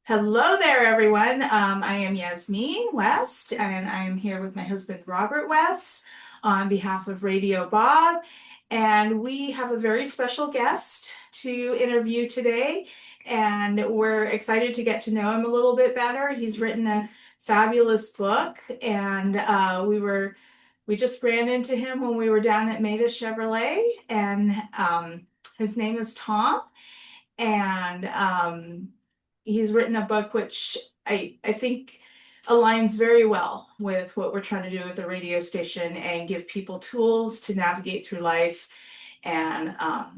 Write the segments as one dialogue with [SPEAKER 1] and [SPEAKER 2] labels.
[SPEAKER 1] Hello there, everyone. I am Yasmin West, and I'm here with my husband, Robert West, on behalf of Radio Bob. And we have a very special guest to interview today, and we're excited to get to know him a little bit better. He's written a fabulous book, and we just ran into him when we were down at Maida Chevrolet, and his name is Tom. And he's written a book which I think aligns very well with what we're trying to do with the radio station and give people tools to navigate through life and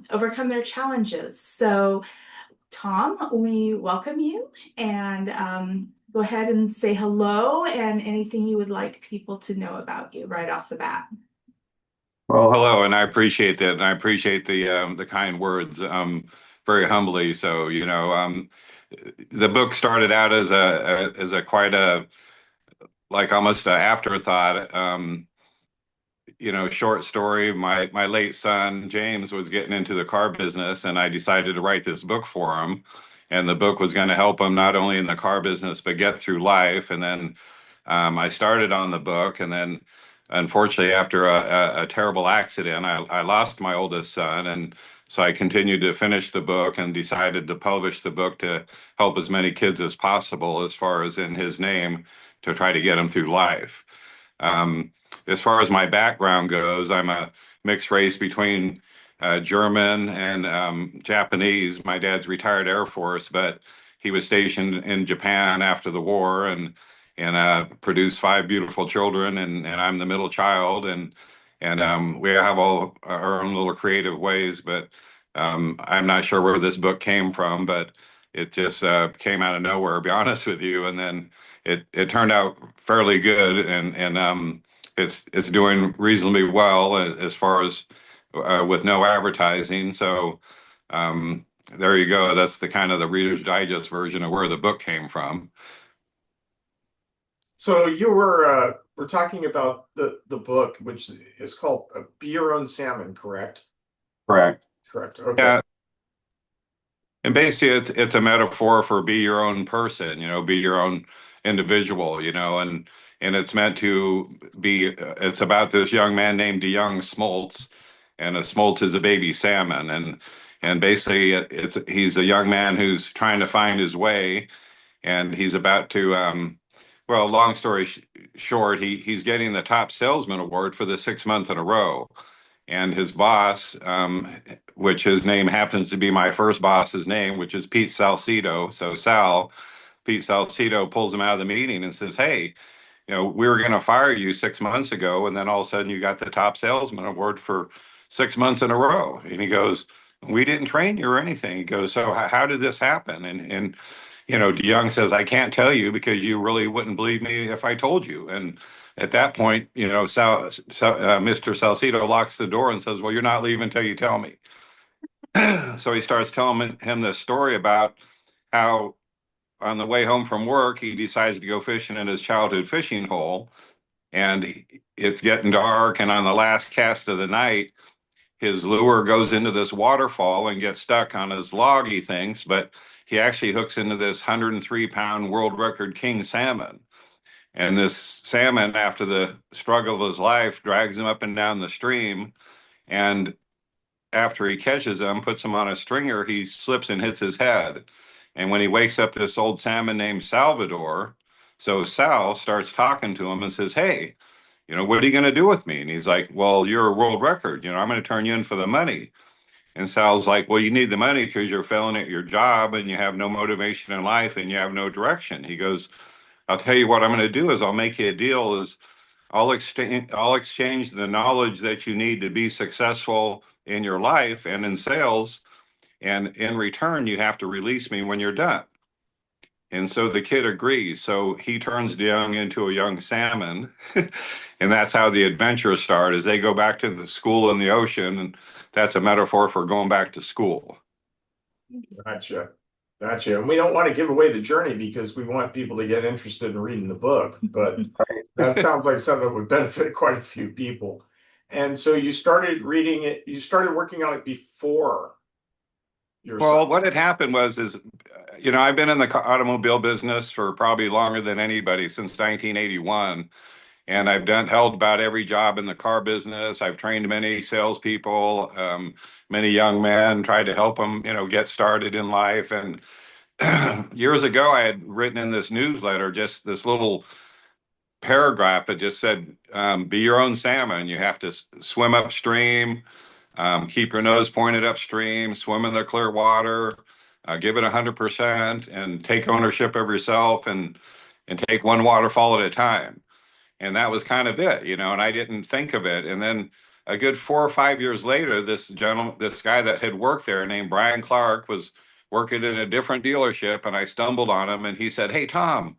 [SPEAKER 1] overcome their challenges. So, Tom, we welcome you and go ahead and say hello and anything you would like people to know about you right off the bat.
[SPEAKER 2] Well, hello, and I appreciate that, and I appreciate the kind words, very humbly. So, the book started out as a quite a like almost an afterthought, short story. My late son James was getting into the car business, and I decided to write this book for him. And the book was going to help him not only in the car business but get through life. And then I started on the book, and then unfortunately, after a terrible accident, I lost my oldest son. And so I continued to finish the book and decided to publish the book to help as many kids as possible, as far as in his name, to try to get them through life. As far as my background goes, I'm a mixed race between German and Japanese. My dad's retired Air Force, but he was stationed in Japan after the war, and produced five beautiful children, and I'm the middle child, and we have all our own little creative ways, but I'm not sure where this book came from, but it just came out of nowhere, to be honest with you, and then it turned out fairly good, and it's doing reasonably well as far as with no advertising, so there you go. That's the kind of the Reader's Digest version of where the book came from.
[SPEAKER 3] So we're talking about the book, which is called Be Your Own Salmon, correct?
[SPEAKER 2] Correct.
[SPEAKER 3] Correct. Okay.
[SPEAKER 2] Yeah, and basically, it's a metaphor for be your own person, be your own individual, and it's meant to be. It's about this young man named DeYoung Smoltz, and a Smoltz is a baby salmon, and basically, he's a young man who's trying to find his way, and he's about to. Well, long story short, he's getting the top salesman award for the 6 month in a row, and his boss, which his name happens to be my first boss's name, which is Pete Salcedo. So Pete Salcedo pulls him out of the meeting and says, "Hey, we were going to fire you 6 months ago, and then all of a sudden you got the top salesman award for 6 months in a row." And he goes, "We didn't train you or anything." He goes, "So how did this happen?" And DeYoung says, "I can't tell you because you really wouldn't believe me if I told you." And at that point, Mr. Salcedo locks the door and says, "Well, you're not leaving until you tell me." So he starts telling him this story about how on the way home from work, he decides to go fishing in his childhood fishing hole. And it's getting dark. And on the last cast of the night, his lure goes into this waterfall and gets stuck on his log, he thinks, but he actually hooks into this 103-pound world record king salmon. And this salmon, after the struggle of his life, drags him up and down the stream. And after he catches him, puts him on a stringer, he slips and hits his head. And when he wakes up this old salmon named Salvador, so Sal starts talking to him and says, "Hey, what are you going to do with me?" And he's like, "Well, you're a world record. I'm going to turn you in for the money." And Sal's like, "Well, you need the money because you're failing at your job and you have no motivation in life and you have no direction." He goes, "I'll tell you what I'm going to do is I'll make you a deal is I'll exchange the knowledge that you need to be successful in your life and in sales, and in return you have to release me when you're done." And so the kid agrees. So he turns DeYoung into a young salmon. And that's how the adventures start, as they go back to the school in the ocean. And that's a metaphor for going back to school.
[SPEAKER 3] Gotcha. Gotcha. And we don't want to give away the journey because we want people to get interested in reading the book, but that sounds like something that would benefit quite a few people. And so you started reading it, you started working on it before your
[SPEAKER 2] Well,
[SPEAKER 3] son.
[SPEAKER 2] what had happened was is I've been in the automobile business for probably longer than anybody since 1981. And I've held about every job in the car business. I've trained many salespeople, many young men, tried to help them, get started in life. And years ago, I had written in this newsletter just this little paragraph that just said, be your own salmon. You have to swim upstream, keep your nose pointed upstream, swim in the clear water, give it 100%, and take ownership of yourself and take one waterfall at a time. And that was kind of it, and I didn't think of it. And then a good 4 or 5 years later, this guy that had worked there named Brian Clark was working in a different dealership, and I stumbled on him, and he said, "Hey, Tom,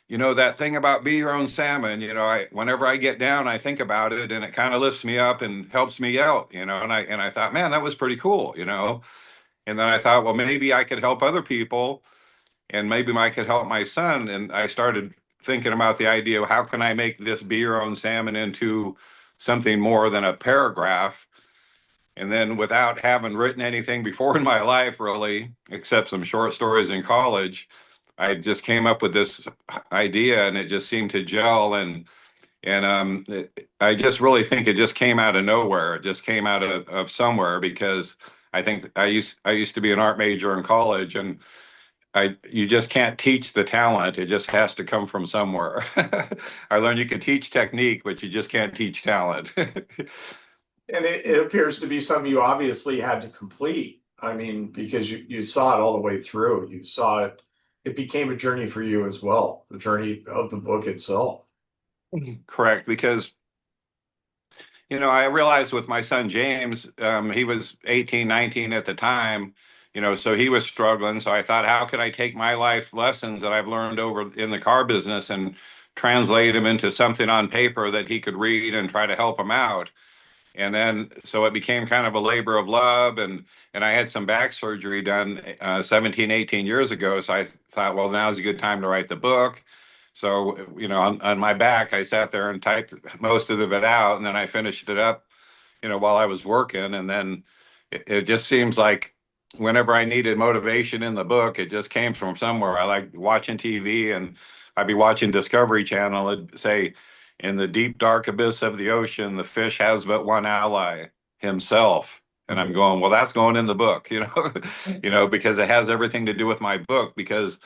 [SPEAKER 2] that thing about be your own salmon, whenever I get down, I think about it, and it kind of lifts me up and helps me out, and I thought, man, that was pretty cool. And then I thought, well, maybe I could help other people, and maybe I could help my son. And I started thinking about the idea of how can I make this be your own salmon into something more than a paragraph. And then without having written anything before in my life, really, except some short stories in college, I just came up with this idea and it just seemed to gel. I just really think it just came out of nowhere. It just came out of somewhere because I think I used to be an art major in college, and you just can't teach the talent. It just has to come from somewhere. I learned you can teach technique, but you just can't teach talent.
[SPEAKER 3] And it appears to be something you obviously had to complete. I mean, because you saw it all the way through. You saw it. It became a journey for you as well, the journey of the book itself.
[SPEAKER 2] Correct, because I realized with my son James, he was 18, 19 at the time, so he was struggling. So I thought, how could I take my life lessons that I've learned over in the car business and translate them into something on paper that he could read and try to help him out? And then so it became kind of a labor of love, and I had some back surgery done 17, 18 years ago. So I thought, well, now's a good time to write the book. So, on my back, I sat there and typed most of it out, and then I finished it up, while I was working. And then it just seems like whenever I needed motivation in the book, it just came from somewhere. I like watching TV, and I'd be watching Discovery Channel. It'd say, in the deep, dark abyss of the ocean, the fish has but one ally, himself. And I'm going, well, that's going in the book, because it has everything to do with my book. Because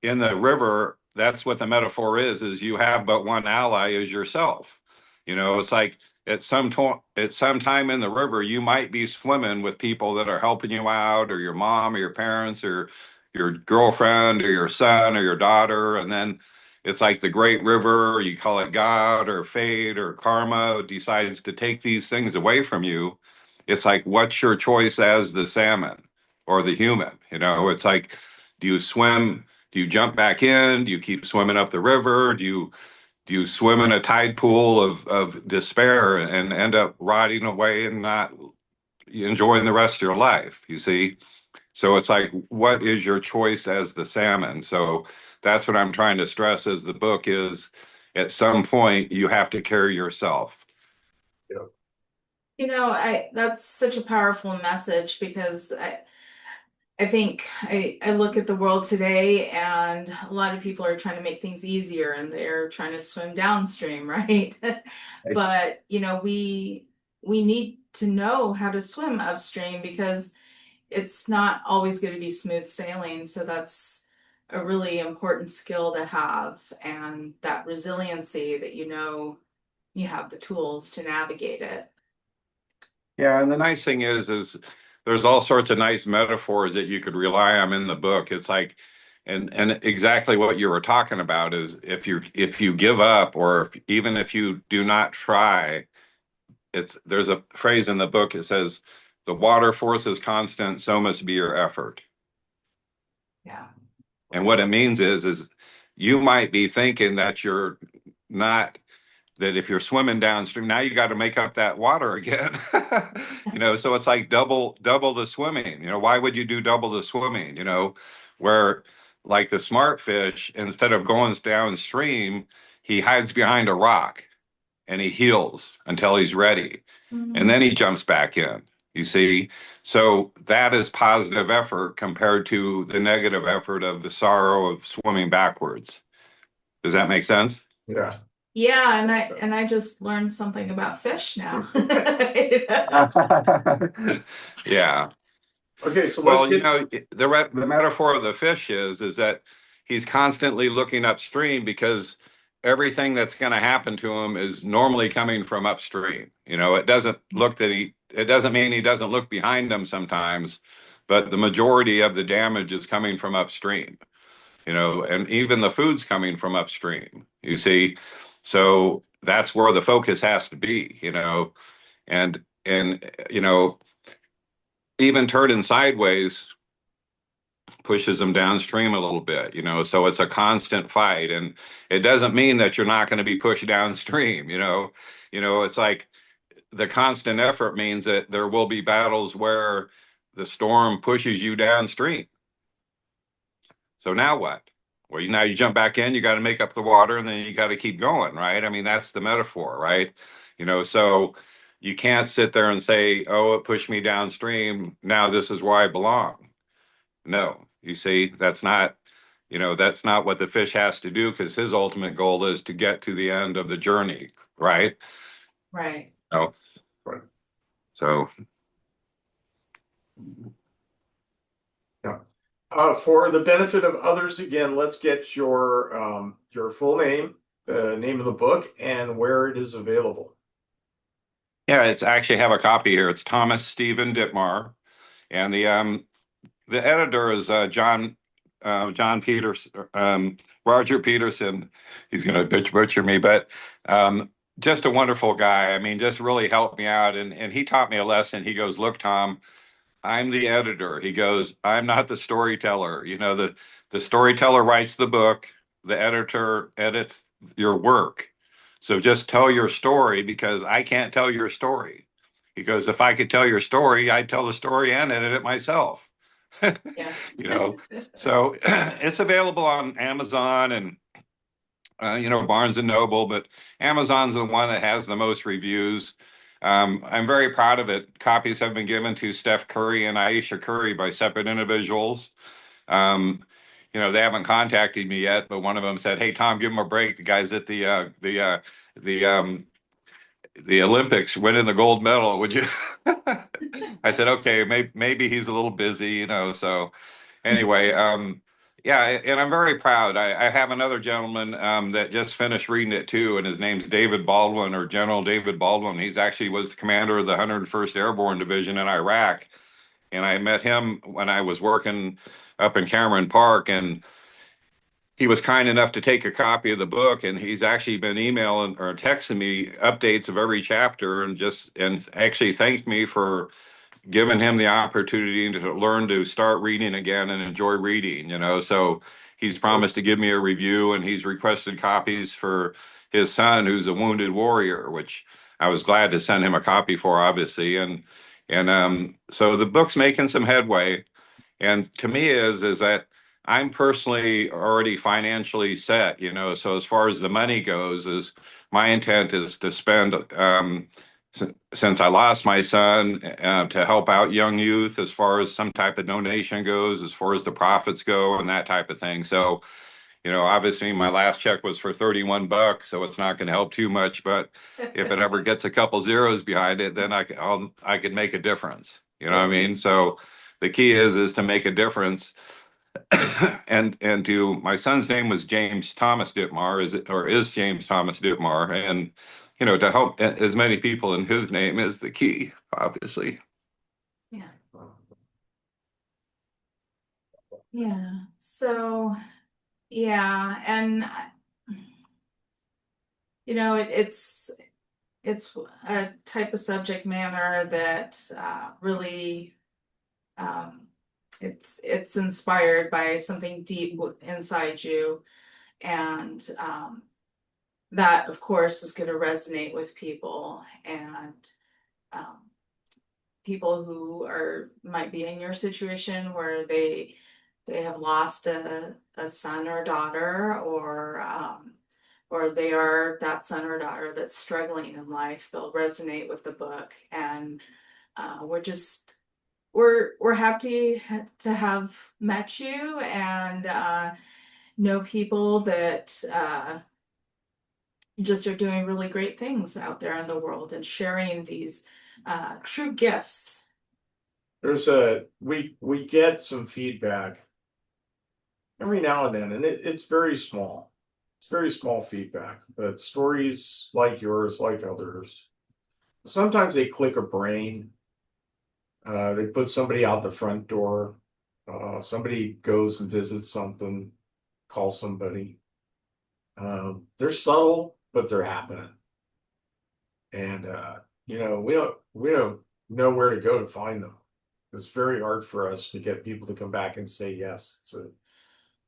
[SPEAKER 2] in the river, that's what the metaphor is you have but one ally is yourself. It's like at some time in the river, you might be swimming with people that are helping you out, or your mom or your parents or your girlfriend or your son or your daughter. And then it's like the great river, you call it God or fate or karma, decides to take these things away from you. It's like, what's your choice as the salmon or the human? It's like, do you swim? Do you jump back in? Do you keep swimming up the river? Do you swim in a tide pool of despair and end up rotting away and not enjoying the rest of your life? You see? So it's like, what is your choice as the salmon? So that's what I'm trying to stress as the book is at some point you have to carry yourself.
[SPEAKER 3] Yeah.
[SPEAKER 1] I that's such a powerful message because I think I look at the world today and a lot of people are trying to make things easier and they're trying to swim downstream, right? But, we need to know how to swim upstream because it's not always going to be smooth sailing. So that's a really important skill to have, and that resiliency that you have the tools to navigate it.
[SPEAKER 2] Yeah, and the nice thing is there's all sorts of nice metaphors that you could rely on in the book. It's like, and exactly what you were talking about is if you give up, or even if you do not try, there's a phrase in the book. It says, "The water force is constant, so must be your effort."
[SPEAKER 1] Yeah.
[SPEAKER 2] And what it means is you might be thinking that you're not, that if you're swimming downstream, now you got to make up that water again. So it's like double the swimming. Why would you do double the swimming? Where like the smart fish, instead of going downstream, he hides behind a rock and he heals until he's ready. And
[SPEAKER 1] Mhm.
[SPEAKER 2] then he jumps back in. You see, so that is positive effort compared to the negative effort of the sorrow of swimming backwards. Does that make sense?
[SPEAKER 3] Yeah.
[SPEAKER 1] Yeah, and I just learned something about fish now.
[SPEAKER 2] Yeah.
[SPEAKER 3] Okay, so let's
[SPEAKER 2] Well, you
[SPEAKER 3] get
[SPEAKER 2] know, the metaphor of the fish is that he's constantly looking upstream because everything that's going to happen to him is normally coming from upstream. You know, it doesn't mean he doesn't look behind him sometimes, but the majority of the damage is coming from upstream, you know, and even the food's coming from upstream, you see. So that's where the focus has to be, you know, and you know, even turning sideways pushes them downstream a little bit, you know. So it's a constant fight, and it doesn't mean that you're not going to be pushed downstream, you know. You know, it's like the constant effort means that there will be battles where the storm pushes you downstream. So now what? Well, now you jump back in, you got to make up the water, and then you got to keep going, right? I mean, that's the metaphor, right? You know, so you can't sit there and say, "Oh, it pushed me downstream. Now this is where I belong." No, you see, that's not what the fish has to do because his ultimate goal is to get to the end of the journey, right?
[SPEAKER 1] Right.
[SPEAKER 2] No.
[SPEAKER 3] right.
[SPEAKER 2] So,
[SPEAKER 3] Yeah. For the benefit of others, again, let's get your full name, the name of the book, and where it is available.
[SPEAKER 2] yeah, it's actually have a copy here. It's Thomas Stephen Dittmar, and the editor is John Peters Roger Peterson. He's going to butcher me, but just a wonderful guy. I mean, just really helped me out, and he taught me a lesson. He goes, "Look, Tom, I'm the editor." He goes, "I'm not the storyteller. You know, the storyteller writes the book, the editor edits your work. So just tell your story because I can't tell your story." He goes, "If I could tell your story, I'd tell the story and edit it myself."
[SPEAKER 1] Yeah.
[SPEAKER 2] You know, so it's available on Amazon and you know, Barnes and Noble, but Amazon's the one that has the most reviews. I'm very proud of it. Copies have been given to Steph Curry and Aisha Curry by separate individuals. Um, you know, they haven't contacted me yet, but one of them said, "Hey, Tom, give him a break. The guys at the the Olympics winning the gold medal. Would you?" I said, "Okay, maybe he's a little busy, you know." So anyway, yeah, and I'm very proud. I have another gentleman that just finished reading it too, and his name's David Baldwin or General David Baldwin. He's actually was the commander of the 101st Airborne Division in Iraq, and I met him when I was working up in Cameron Park, and he was kind enough to take a copy of the book, and he's actually been emailing or texting me updates of every chapter, and actually thanked me for giving him the opportunity to learn to start reading again and enjoy reading, you know. So he's promised to give me a review, and he's requested copies for his son who's a wounded warrior, which I was glad to send him a copy for, obviously. And so the book's making some headway. And to me is that I'm personally already financially set, you know. So as far as the money goes, is my intent is to spend since I lost my son to help out young youth as far as some type of donation goes, as far as the profits go, and that type of thing. So you know, obviously my last check was for 31 bucks, so it's not going to help too much. But if it ever gets a couple zeros behind it, then I could make a difference. You know what I mean? So the key is to make a difference. And to my son's name was James Thomas Dittmar, is James Thomas Dittmar, and you know, to help as many people in his name is the key, obviously.
[SPEAKER 1] Yeah. Yeah. So, yeah, and you know, it's a type of subject matter that really it's inspired by something deep inside you, and that of course is going to resonate with people, and um, people who are might be in your situation where they have lost a son or daughter, or they are that son or daughter that's struggling in life. They'll resonate with the book, and We're just we're happy to have met you and know people that just are doing really great things out there in the world and sharing these true gifts.
[SPEAKER 3] We get some feedback every now and then, and it's very small. It's very small feedback, but stories like yours, like others, sometimes they click a brain. They put somebody out the front door. Somebody goes and visits something, calls somebody. They're subtle, but they're happening. And we don't know where to go to find them. It's very hard for us to get people to come back and say yes.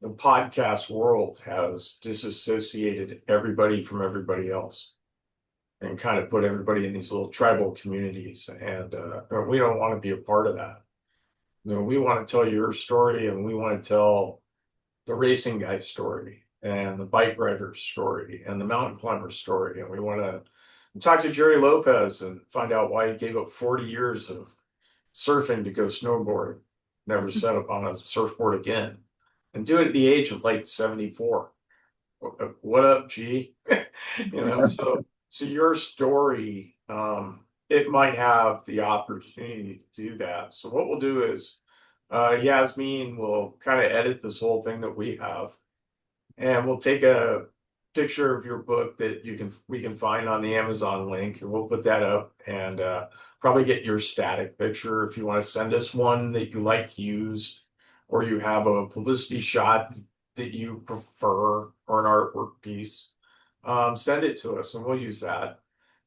[SPEAKER 3] The podcast world has disassociated everybody from everybody else and kind of put everybody in these little tribal communities. And we don't want to be a part of that. We want to tell your story, and we want to tell the racing guy's story and the bike rider's story and the mountain climber's story. And we want to talk to Jerry Lopez and find out why he gave up 40 years of surfing to go snowboarding, never set up on a surfboard again, and do it at the age of like 74. What up, G? So your story, it might have the opportunity to do that. So what we'll do is Yasmin will kind of edit this whole thing that we have, and we'll take a picture of your book that we can find on the Amazon link, and we'll put that up, and probably get your static picture if you want to send us one that you like used, or you have a publicity shot that you prefer, or an artwork piece. Send it to us and we'll use that.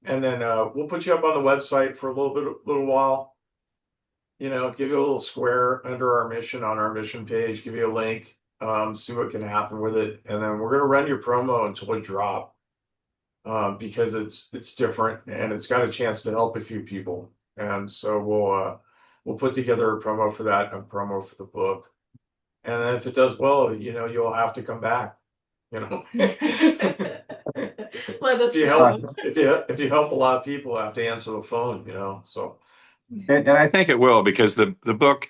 [SPEAKER 3] And then we'll put you up on the website for a little while. Give you a little square under our mission on our mission page, give you a link, see what can happen with it. And then we're going to run your promo until it drop, because it's different and it's got a chance to help a few people. And so we'll put together a promo for that, a promo for the book. And then if it does well, you'll have to come back.
[SPEAKER 1] Let us
[SPEAKER 3] If you
[SPEAKER 1] know.
[SPEAKER 3] help, if you help a lot of people, have to answer the phone. So
[SPEAKER 2] And I think it will, because the book,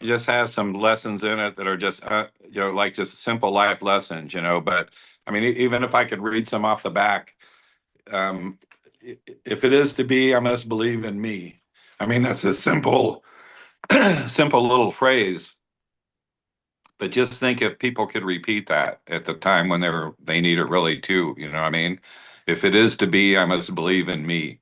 [SPEAKER 2] just has some lessons in it that are just, like just simple life lessons, but I mean, even if I could read some off the back, um, if it is to be, I must believe in me. I mean, that's a simple, simple little phrase, but just think if people could repeat that at the time when they need it really too, you know what I mean? If it is to be, I must believe in me,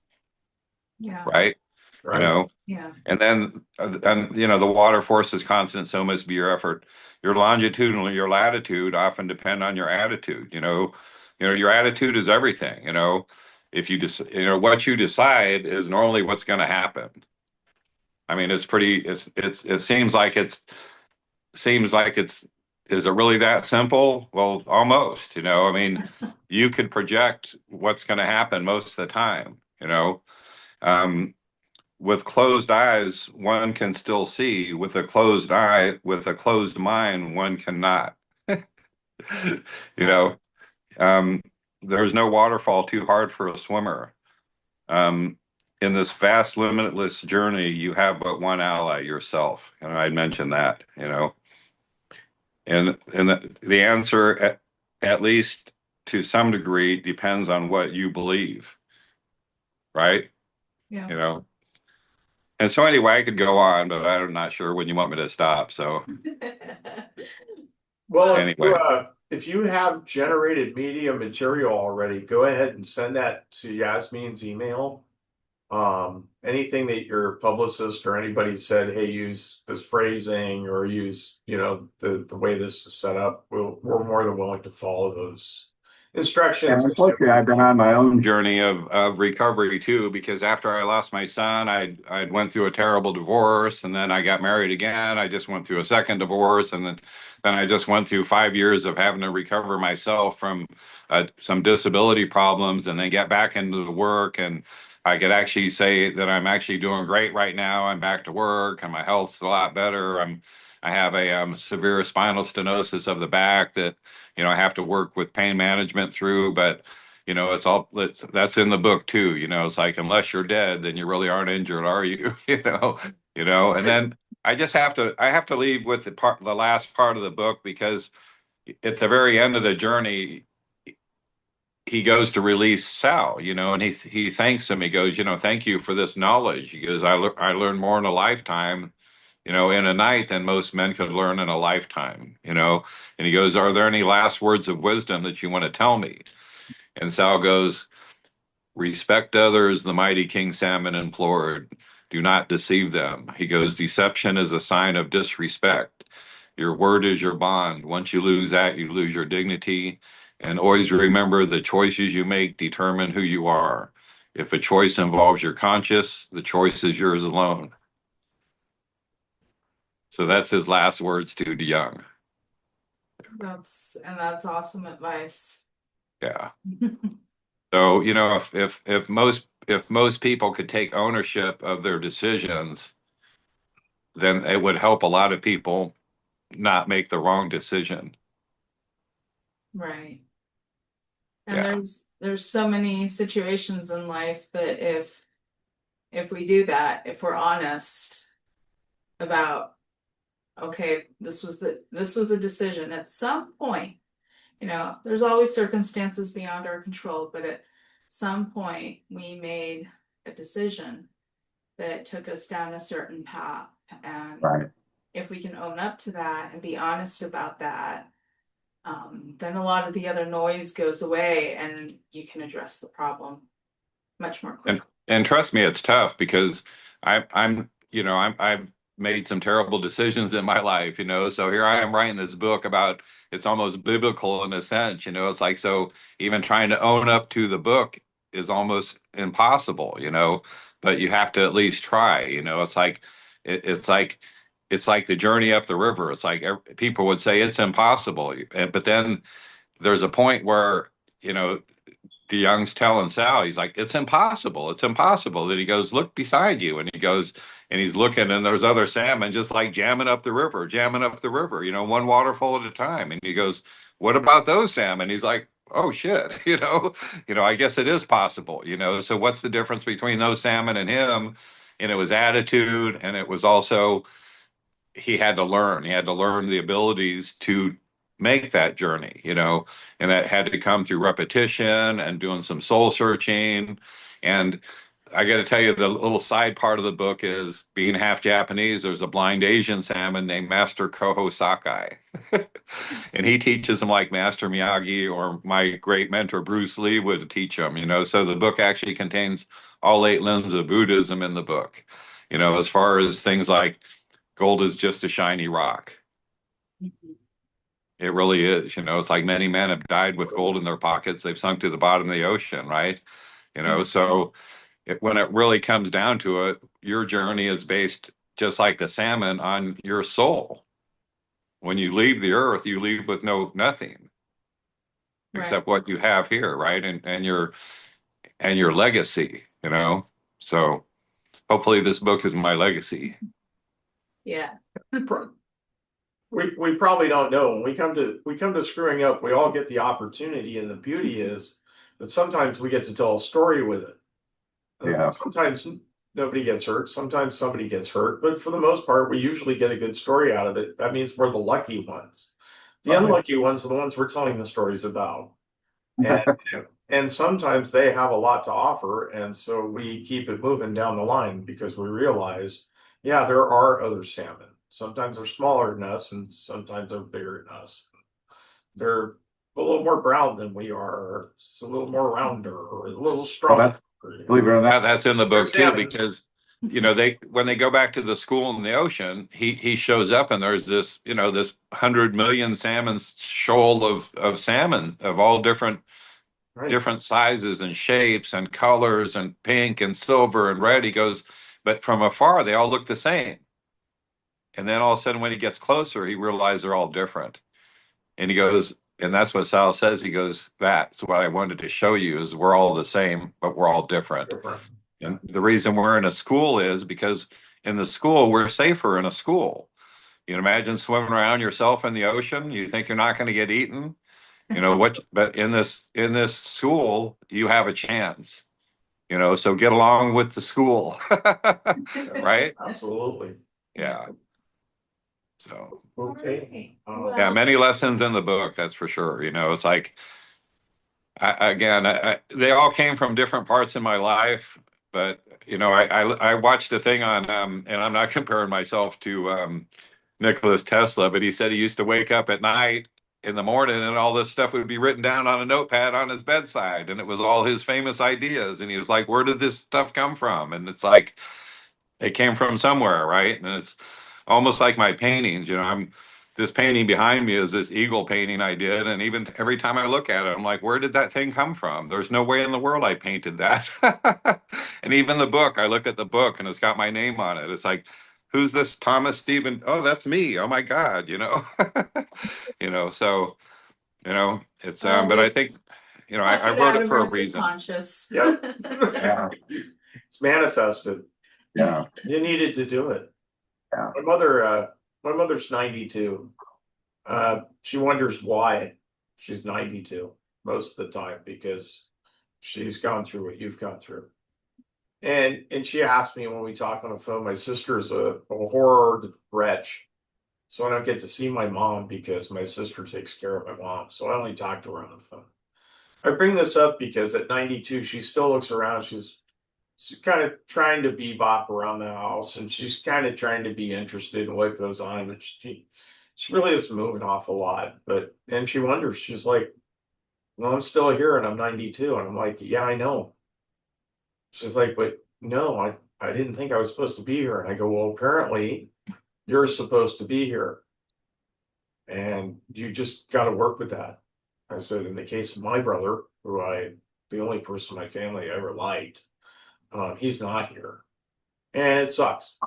[SPEAKER 1] Yeah.
[SPEAKER 2] right? You
[SPEAKER 3] right,
[SPEAKER 2] know,
[SPEAKER 1] Yeah.
[SPEAKER 2] and then, the water force is constant, so must be your effort. Your longitude and your latitude often depend on your attitude. Your attitude is everything. If you just, what you decide is normally what's going to happen. I mean, it seems like is it really that simple? Well, almost, I mean, you could project what's going to happen most of the time. Um, with closed eyes, one can still see. With a closed eye, with a closed mind, one cannot. You know, um, there's no waterfall too hard for a swimmer. Um, in this vast, limitless journey, you have but one ally, yourself. And I mentioned that, and the answer, at least to some degree, depends on what you believe, right?
[SPEAKER 1] Yeah.
[SPEAKER 2] You know, And so anyway, I could go on, but I'm not sure when you want me to stop. So
[SPEAKER 3] well,
[SPEAKER 2] anyway,
[SPEAKER 3] if you have generated media material already, go ahead and send that to Yasmin's email. Anything that your publicist or anybody said, hey, use this phrasing or use, the way this is set up, we're more than willing to follow those instructions.
[SPEAKER 2] and unfortunately, I've been on my own journey of recovery too, because after I lost my son, I went through a terrible divorce, and then I got married again. I just went through a second divorce, and then I just went through 5 years of having to recover myself from some disability problems, and then get back into the work. And I could actually say that I'm actually doing great right now. I'm back to work, and my health's a lot better. I have a severe spinal stenosis of the back that I have to work with pain management through. But That's in the book too. It's like, unless you're dead, then you really aren't injured, are you? And then I have to leave with the last part of the book, because at the very end of the journey, he goes to release Sal, and he thanks him. He goes, thank you for this knowledge. He goes, I learned more in a lifetime, in a night, than most men could learn in a lifetime. And he goes, are there any last words of wisdom that you want to tell me? And Sal goes, respect others, the mighty King Salmon implored. Do not deceive them. He goes, deception is a sign of disrespect. Your word is your bond. Once you lose that, you lose your dignity. And always remember, the choices you make determine who you are. If a choice involves your conscience, the choice is yours alone. So that's his last words to Young.
[SPEAKER 1] That's awesome advice.
[SPEAKER 2] Yeah. So, if most people could take ownership of their decisions, then it would help a lot of people not make the wrong decision.
[SPEAKER 1] Right. And
[SPEAKER 2] Yeah.
[SPEAKER 1] there's so many situations in life that if we do that, if we're honest about, okay, this was a decision at some point, there's always circumstances beyond our control, but at some point we made a decision that took us down a certain path. And
[SPEAKER 2] Right.
[SPEAKER 1] if we can own up to that and be honest about that, then a lot of the other noise goes away and you can address the problem much more
[SPEAKER 2] And
[SPEAKER 1] quickly.
[SPEAKER 2] and trust me, it's tough, because I've made some terrible decisions in my life, so here I am writing this book about, it's almost biblical in a sense, it's like, so even trying to own up to the book is almost impossible, but you have to at least try, it's like, it's like the journey up the river. It's like, people would say it's impossible, but then there's a point where, you know, DeYoung's telling Sal, he's like, it's impossible. It's impossible. Then he goes, look beside you. And he goes, and he's looking, and there's other salmon just like jamming up the river, one waterfall at a time. And he goes, what about those salmon? He's like, oh shit, I guess it is possible, So what's the difference between those salmon and him? And it was attitude, and it was also, he had to learn. He had to learn the abilities to make that journey, and that had to come through repetition and doing some soul searching. And I got to tell you, the little side part of the book is, being half Japanese, there's a blind Asian salmon named Master Koho Sakai. And he teaches him like Master Miyagi or my great mentor Bruce Lee would teach him, So the book actually contains all 8 limbs of Buddhism in the book, as far as things like gold is just a shiny rock.
[SPEAKER 1] Mhm.
[SPEAKER 2] It really is. It's like, many men have died with gold in their pockets. They've sunk to the bottom of the ocean, right? So when it really comes down to it, your journey is based, just like the salmon, on your soul. When you leave the earth, you leave with nothing
[SPEAKER 1] Right.
[SPEAKER 2] except what you have here, right? And your legacy, So hopefully this book is my legacy.
[SPEAKER 1] Yeah.
[SPEAKER 3] We probably don't know. When we come to screwing up, we all get the opportunity, and the beauty is that sometimes we get to tell a story with it.
[SPEAKER 2] Yeah.
[SPEAKER 3] Sometimes nobody gets hurt, sometimes somebody gets hurt, but for the most part, we usually get a good story out of it. That means we're the lucky ones. The
[SPEAKER 2] Right.
[SPEAKER 3] unlucky ones are the ones we're telling the stories about. And and sometimes they have a lot to offer, and so we keep it moving down the line because we realize, yeah, there are other salmon. Sometimes they're smaller than us, and sometimes they're bigger than us. They're a little more brown than we are, or just a little more rounder, or a little
[SPEAKER 2] Well,
[SPEAKER 3] stronger.
[SPEAKER 2] believe it or not, that's in the
[SPEAKER 3] They're
[SPEAKER 2] book too,
[SPEAKER 3] salmon,
[SPEAKER 2] because they, when they go back to the school in the ocean, he shows up, and there's this 100 million salmon shoal of salmon of all different
[SPEAKER 3] right?
[SPEAKER 2] different sizes and shapes and colors and pink and silver and red. He goes, but from afar they all look the same. And then all of a sudden, when he gets closer, he realizes they're all different. And he goes, and that's what Sal says. He goes, that's what I wanted to show you, is we're all the same, but we're all different.
[SPEAKER 3] Different.
[SPEAKER 2] And the reason we're in a school is because in the school, we're safer in a school. You can imagine swimming around yourself in the ocean. You think you're not going to get eaten. but in this school, you have a chance, so get along with the school. Right?
[SPEAKER 3] Absolutely.
[SPEAKER 2] Yeah. So,
[SPEAKER 3] Okay.
[SPEAKER 2] yeah,
[SPEAKER 1] Well,
[SPEAKER 2] many lessons in the book, that's for sure. It's like, they all came from different parts in my life, but I watched a thing on, and I'm not comparing myself to Nicholas Tesla, but he said he used to wake up at night in the morning and all this stuff would be written down on a notepad on his bedside, and it was all his famous ideas, and he was like, "Where did this stuff come from?" And it's like it came from somewhere, right? And it's almost like my paintings. I'm this painting behind me is this eagle painting I did, and even every time I look at it, I'm like, where did that thing come from? There's no way in the world I painted that. And even the book, I look at the book and it's got my name on it. It's like, who's this Thomas Stephen? Oh, that's me. Oh my God, so it's but I
[SPEAKER 1] we
[SPEAKER 2] think
[SPEAKER 1] pluck
[SPEAKER 2] I
[SPEAKER 1] it
[SPEAKER 2] wrote
[SPEAKER 1] out
[SPEAKER 2] it
[SPEAKER 1] of
[SPEAKER 2] for
[SPEAKER 1] our
[SPEAKER 2] a reason.
[SPEAKER 1] subconscious.
[SPEAKER 3] Yep.
[SPEAKER 2] Yeah.
[SPEAKER 3] It's manifested.
[SPEAKER 2] Yeah.
[SPEAKER 3] You needed to do it.
[SPEAKER 2] Yeah.
[SPEAKER 3] My mother's 92. She wonders why she's 92 most of the time because she's gone through what you've gone through. And she asked me when we talk on the phone, my sister's a horror wretch. So I don't get to see my mom because my sister takes care of my mom. So I only talk to her on the phone. I bring this up because at 92, she still looks around. She's kind of trying to bebop around the house, and she's kind of trying to be interested in what goes on, but she really is moving off a lot. But and she wonders, she's like, "Well, I'm still here, and I'm 92," and I'm like, "Yeah, I know." She's like, "But no, I didn't think I was supposed to be here," and I go, "Well, apparently you're supposed to be here, and you just got to work with that." I said, "In the case of my brother, the only person in my family I ever liked, he's not here." And it sucks.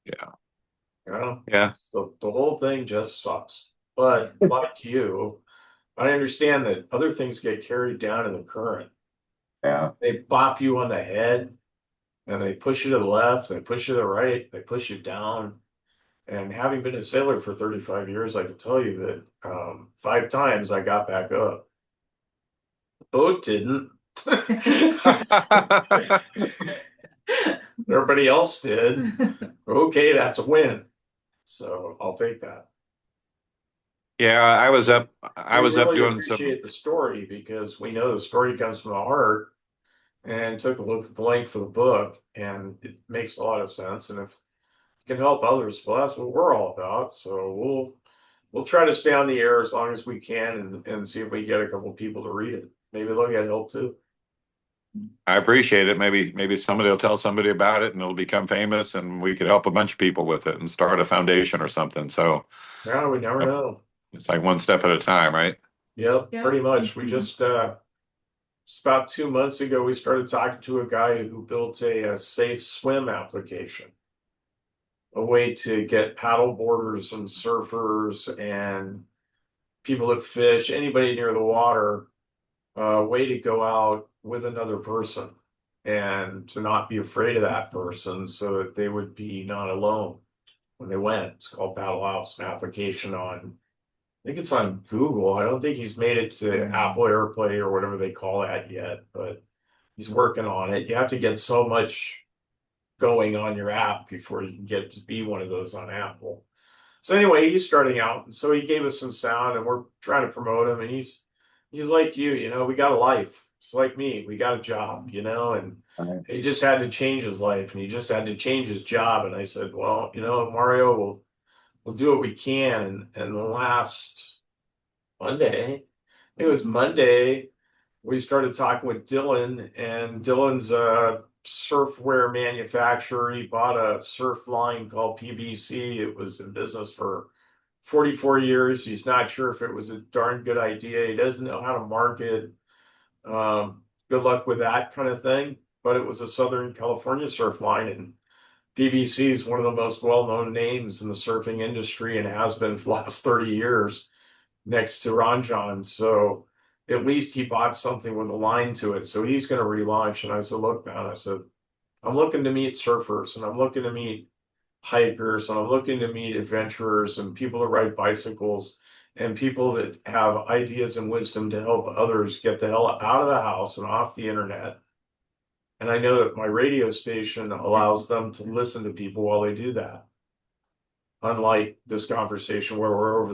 [SPEAKER 2] Yeah.
[SPEAKER 3] You know,
[SPEAKER 2] Yeah.
[SPEAKER 3] the whole thing just sucks. But like you, I understand that other things get carried down in the current.
[SPEAKER 2] Yeah.
[SPEAKER 3] They bop you on the head and they push you to the left, they push you to the right, they push you down. And having been a sailor for 35 years, I can tell you that 5 times I got back up. The boat didn't. Everybody else did. Okay, that's a win. So I'll take that.
[SPEAKER 2] Yeah, I
[SPEAKER 3] We
[SPEAKER 2] was up
[SPEAKER 3] really
[SPEAKER 2] doing some.
[SPEAKER 3] appreciate the story because we know the story comes from the heart and took a look at the length of the book and it makes a lot of sense. And if it can help others, well, that's what we're all about. So we'll try to stay on the air as long as we can and see if we get a couple people to read it. Maybe they'll get help too.
[SPEAKER 2] I appreciate it. Maybe somebody will tell somebody about it and it'll become famous and we could help a bunch of people with it and start a foundation or something. So
[SPEAKER 3] Yeah, we never know.
[SPEAKER 2] it's like one step at a time, right?
[SPEAKER 3] Yep,
[SPEAKER 1] Yeah.
[SPEAKER 3] pretty much. We just about 2 months ago, we started talking to a guy who built a safe swim application, a way to get paddle boarders and surfers and people that fish, anybody near the water, a way to go out with another person and to not be afraid of that person so that they would be not alone when they went. It's called Paddle House, an application on, I think it's on Google. I don't think he's made it to Apple AirPlay or whatever they call that yet, but he's working on it. You have to get so much going on your app before you can get to be one of those on Apple. So anyway, he's starting out, and so he gave us some sound, and we're trying to promote him. And he's like you, we got a life. It's like me, we got a job, and
[SPEAKER 2] Right.
[SPEAKER 3] he just had to change his life, and he just had to change his job. And I said, well, Mario, we'll do what we can. And the last Monday, it was Monday, we started talking with Dylan, and Dylan's a surfwear manufacturer. He bought a surf line called PBC. It was in business for 44 years. He's not sure if it was a darn good idea. He doesn't know how to market. Good luck with that kind of thing. But it was a Southern California surf line, and PBC is one of the most well-known names in the surfing industry and has been for the last 30 years next to Ron John. So at least he bought something with a line to it. So he's going to relaunch. And I said, look, man, I said, I'm looking to meet surfers and I'm looking to meet hikers and I'm looking to meet adventurers and people that ride bicycles and people that have ideas and wisdom to help others get the hell out of the house and off the internet. And I know that my radio station allows them to listen to people while they do that. Unlike this conversation where we're over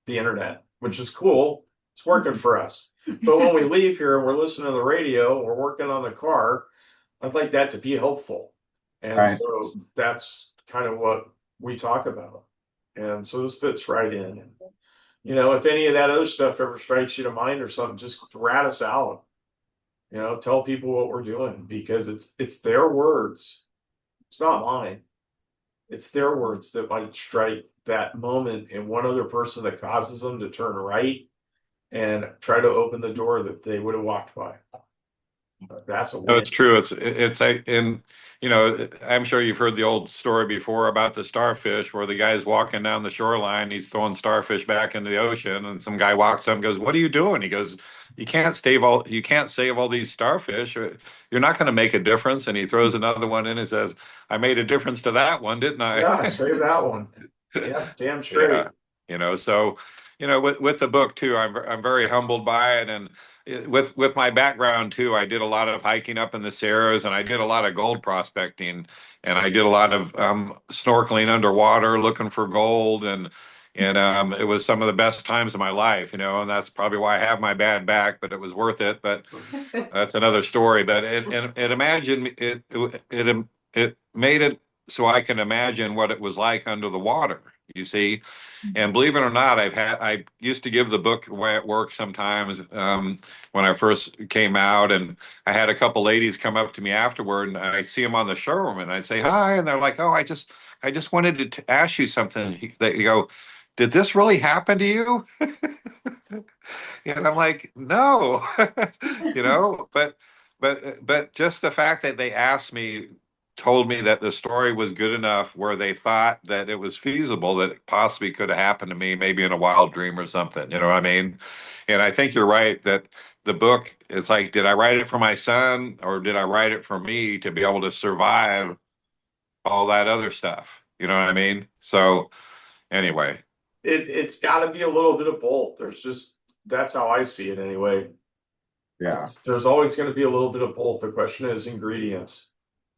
[SPEAKER 3] the internet, which is cool. It's working for us. But when we leave here and we're listening to the radio, we're working on the car, I'd like that to be helpful. And
[SPEAKER 2] Right.
[SPEAKER 3] so that's kind of what we talk about. And so this fits right in. And, you know, if any of that other stuff ever strikes you to mind or something, just rat us out. You know, tell people what we're doing, because it's their words. It's not mine. It's their words that might strike that moment in one other person that causes them to turn right and try to open the door that they would have walked by. That's a
[SPEAKER 2] No,
[SPEAKER 3] win.
[SPEAKER 2] it's true. And you know, I'm sure you've heard the old story before about the starfish, where the guy's walking down the shoreline, he's throwing starfish back into the ocean, and some guy walks up and goes, "What are you doing?" He goes, you can't save all these starfish. You're not going to make a difference." And he throws another one in and says, "I made a difference to that one, didn't I?"
[SPEAKER 3] Yeah, save that one. Yeah, damn straight.
[SPEAKER 2] Yeah. You know, so you know, with the book too, I'm very humbled by it, and with my background too, I did a lot of hiking up in the Sierras, and I did a lot of gold prospecting, and I did a lot of snorkeling underwater looking for gold, and it was some of the best times of my life, you know, and that's probably why I have my bad back, but it was worth it. But that's another story. But it imagine it made it so I can imagine what it was like under the water. You see, and believe it or not, I used to give the book away at work sometimes when I first came out, and I had a couple ladies come up to me afterward, and I see them on the showroom, and I'd say hi, and they're like, "Oh, I just wanted to ask you something." They go, "Did this really happen to you?" And I'm like, "No," you know, but just the fact that they asked me told me that the story was good enough where they thought that it was feasible that it possibly could have happened to me, maybe in a wild dream or something. You know what I mean? And I think you're right that the book, it's like, did I write it for my son, or did I write it for me to be able to survive all that other stuff? You know what I mean? So anyway,
[SPEAKER 3] It's got to be a little bit of both. That's how I see it anyway.
[SPEAKER 2] yeah,
[SPEAKER 3] There's always going to be a little bit of both. The question is ingredients.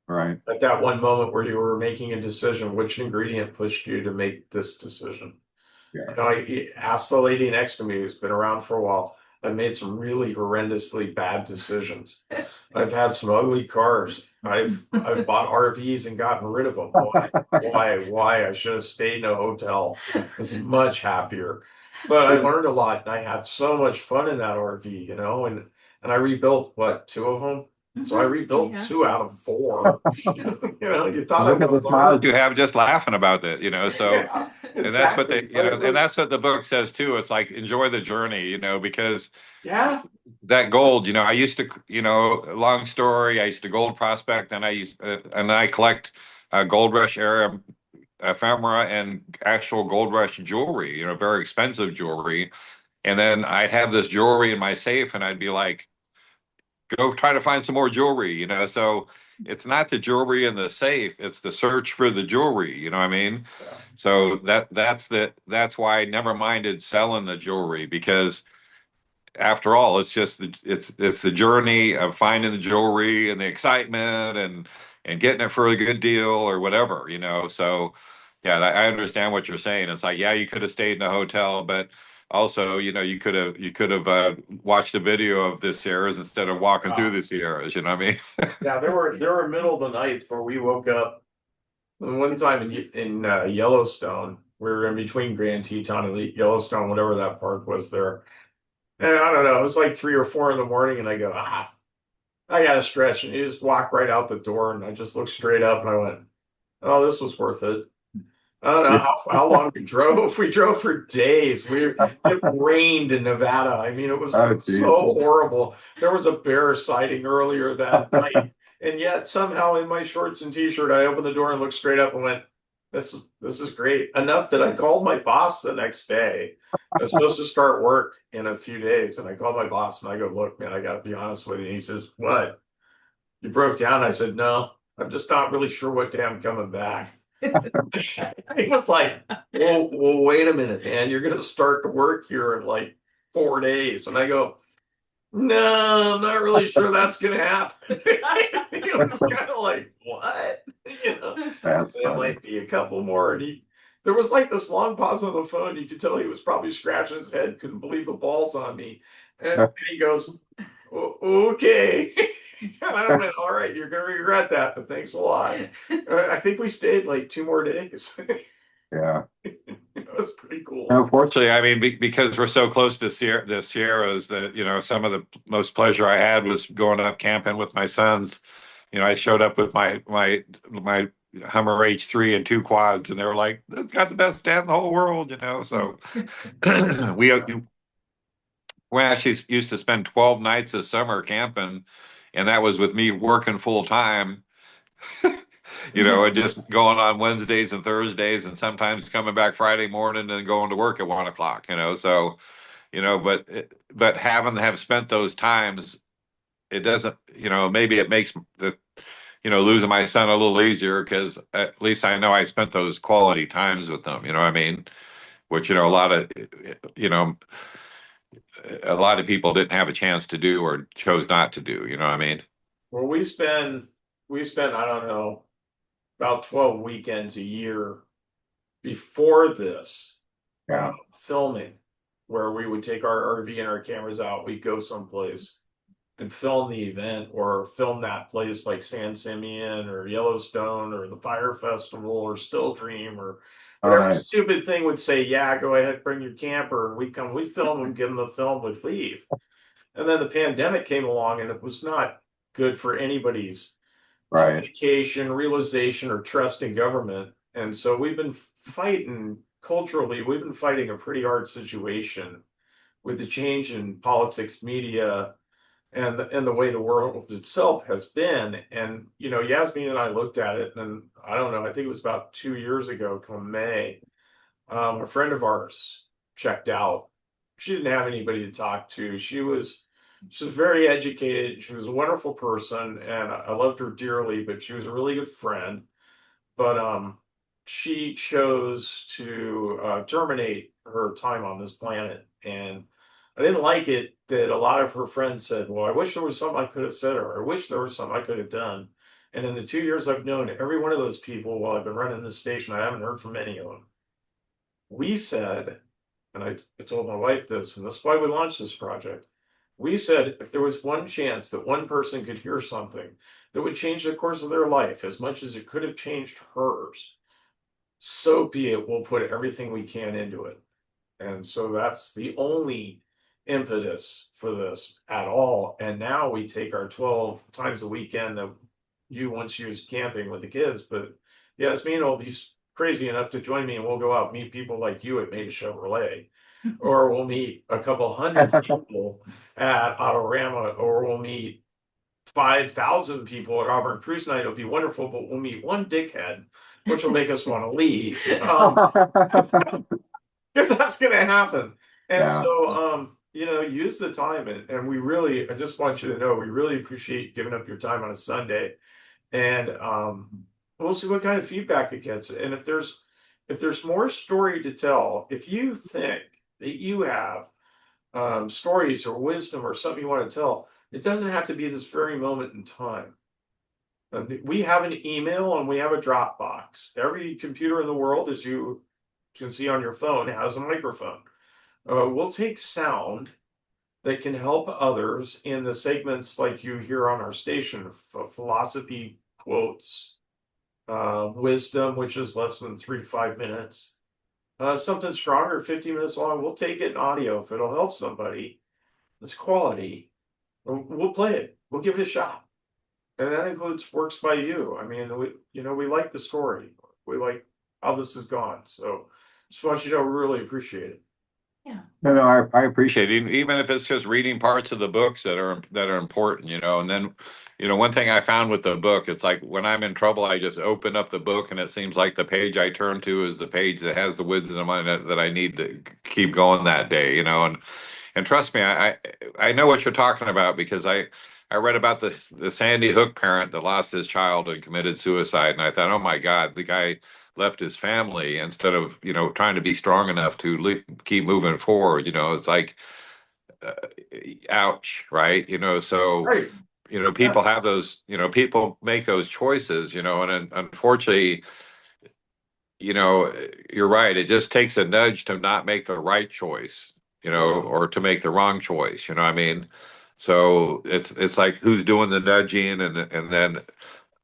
[SPEAKER 2] right.
[SPEAKER 3] At that one moment where you were making a decision, which ingredient pushed you to make this decision?
[SPEAKER 2] Yeah.
[SPEAKER 3] You know, I asked the lady next to me who's been around for a while. I've made some really horrendously bad decisions. I've had some ugly cars. I've bought RVs and gotten rid of them. Why? I should have stayed in a hotel. I was much happier. But I learned a lot, and I had so much fun in that RV, you know, and I rebuilt what, two of them? So I rebuilt
[SPEAKER 1] Yeah.
[SPEAKER 3] 2 out of 4. You know, you thought I
[SPEAKER 2] Look at
[SPEAKER 3] would
[SPEAKER 2] the smiles
[SPEAKER 3] learn.
[SPEAKER 2] you have just laughing about it, you know. So,
[SPEAKER 3] Yeah,
[SPEAKER 2] and that's what they,
[SPEAKER 3] exactly.
[SPEAKER 2] you
[SPEAKER 3] But
[SPEAKER 2] know,
[SPEAKER 3] it
[SPEAKER 2] and
[SPEAKER 3] was,
[SPEAKER 2] that's what the book says too. It's like, enjoy the journey, you know, because
[SPEAKER 3] yeah.
[SPEAKER 2] that gold, you know, I used to, you know, long story, I used to gold prospect, and I collect gold rush era ephemera and actual gold rush jewelry, you know, very expensive jewelry. And then I'd have this jewelry in my safe, and I'd be like, go try to find some more jewelry, you know. So it's not the jewelry in the safe, it's the search for the jewelry, you know what I mean?
[SPEAKER 3] Yeah.
[SPEAKER 2] So that's why I never minded selling the jewelry, because after all, it's just it's the journey of finding the jewelry and the excitement and getting it for a good deal or whatever, you know. So yeah, I understand what you're saying. It's like, yeah, you could have stayed in a hotel, but also, you know, you could have watched a video of the Sierras instead of walking through the Sierras. You know what I mean?
[SPEAKER 3] Yeah, there were middle of the nights where we woke up. One time in Yellowstone, we were in between Grand Teton and Yellowstone, whatever that park was there. And I don't know, it was like 3 or 4 in the morning, and I go, I gotta stretch. And you just walk right out the door, and I just looked straight up, and I went, oh, this was worth it. I don't know how long we drove. We drove for days. It rained in Nevada. I mean, it was
[SPEAKER 2] Oh,
[SPEAKER 3] so
[SPEAKER 2] geez.
[SPEAKER 3] horrible. There was a bear sighting earlier that night, and yet somehow in my shorts and t-shirt, I opened the door and looked straight up and went, "This is great." Enough that I called my boss the next day. I was supposed to start work in a few days, and I called my boss and I go, "Look, man, I got to be honest with you." And he says, "What? You broke down?" I said, "No, I'm just not really sure what day I'm coming back." He was like, well, wait a minute, man. You're going to start to work here in like 4 days. And I go, no, I'm not really sure that's going to happen. He was kind of like, what? You know,
[SPEAKER 2] That's
[SPEAKER 3] it
[SPEAKER 2] funny.
[SPEAKER 3] might be a couple more. And there was like this long pause on the phone. You could tell he was probably scratching his head, couldn't believe the balls on me. And he goes, okay. And I went, all right, you're going to regret that, but thanks a lot. I think we stayed like 2 more days.
[SPEAKER 2] Yeah.
[SPEAKER 3] It was pretty cool.
[SPEAKER 2] Unfortunately, I mean, because we're so close to the Sierras, that some of the most pleasure I had was going up camping with my sons. I showed up with my Hummer H3 and two quads, and they were like, "It's got the best dad in the whole world." So we actually used to spend 12 nights a summer camping, and that was with me working full time. And just going on Wednesdays and Thursdays, and sometimes coming back Friday morning and going to work at 1 o'clock. So but having to have spent those times, it doesn't. Maybe it makes the losing my son a little easier, because at least I know I spent those quality times with them. You know what I mean? Which you know a lot of people didn't have a chance to do or chose not to do. You know what I mean?
[SPEAKER 3] Well, we spent, I don't know, about 12 weekends a year before this,
[SPEAKER 2] Yeah.
[SPEAKER 3] filming, where we would take our RV and our cameras out, we'd go someplace and film the event, or film that place like San Simeon or Yellowstone or the Fire Festival or Still Dream or
[SPEAKER 2] All
[SPEAKER 3] whatever
[SPEAKER 2] right.
[SPEAKER 3] stupid thing would say, yeah, go ahead, bring your camper. And we'd film them, give them the film, would leave. And then the pandemic came along, and it was not good for anybody's
[SPEAKER 2] Right.
[SPEAKER 3] communication, realization, or trust in government. And so we've been fighting culturally, we've been fighting a pretty hard situation with the change in politics, media, and the way the world itself has been. And Yasmin and I looked at it, and I don't know, I think it was about 2 years ago, come May, a friend of ours checked out. She didn't have anybody to talk to. She was very educated. She was a wonderful person, and I loved her dearly. But she was a really good friend. But she chose to terminate her time on this planet, and I didn't like it that a lot of her friends said, "Well, I wish there was something I could have said, or I wish there was something I could have done." And in the 2 years I've known every one of those people while I've been running this station, I haven't heard from any of them. We said, and I told my wife this, and that's why we launched this project. We said if there was one chance that one person could hear something that would change the course of their life as much as it could have changed hers, so be it. We'll put everything we can into it. And so that's the only impetus for this at all. And now we take our 12 times a weekend that you once used camping with the kids. But Yasmin will be crazy enough to join me, and we'll go out, meet people like you at Made Chevrolet, or we'll meet a couple hundred people at Autorama, or we'll meet 5,000 people at Auburn Cruise Night. It'll be wonderful, but we'll meet one dickhead, which will make us want to leave. Because that's going to happen. And
[SPEAKER 2] Yeah.
[SPEAKER 3] so, use the time. And I just want you to know, we really appreciate giving up your time on a Sunday. And we'll see what kind of feedback it gets. And if there's more story to tell, if you think that you have stories or wisdom or something you want to tell, it doesn't have to be this very moment in time. We have an email and we have a Dropbox. Every computer in the world, as you can see on your phone, has a microphone. We'll take sound that can help others in the segments like you hear on our station, philosophy quotes, wisdom, which is less than 3 to 5 minutes, something stronger, 50 minutes long. We'll take it in audio if it'll help somebody. It's quality. We'll play it. We'll give it a shot. And that includes works by you. I mean, we like the story. We like how this has gone. So just want you to know we really appreciate it.
[SPEAKER 1] Yeah.
[SPEAKER 2] No, I appreciate it. Even if it's just reading parts of the books that are important. And then, one thing I found with the book, it's like when I'm in trouble, I just open up the book, and it seems like the page I turn to is the page that has the wisdom on it that I need to keep going that day. And trust me, I know what you're talking about, because I read about the Sandy Hook parent that lost his child and committed suicide, and I thought, oh my God, the guy left his family instead of, trying to be strong enough to keep moving forward. It's like, uh, ouch, right? So,
[SPEAKER 3] Right. Yeah.
[SPEAKER 2] people have those, people make those choices, and unfortunately, you're right. It just takes a nudge to not make the right choice,
[SPEAKER 3] Yeah.
[SPEAKER 2] or to make the wrong choice. You know what I mean? So it's like who's doing the nudging, and then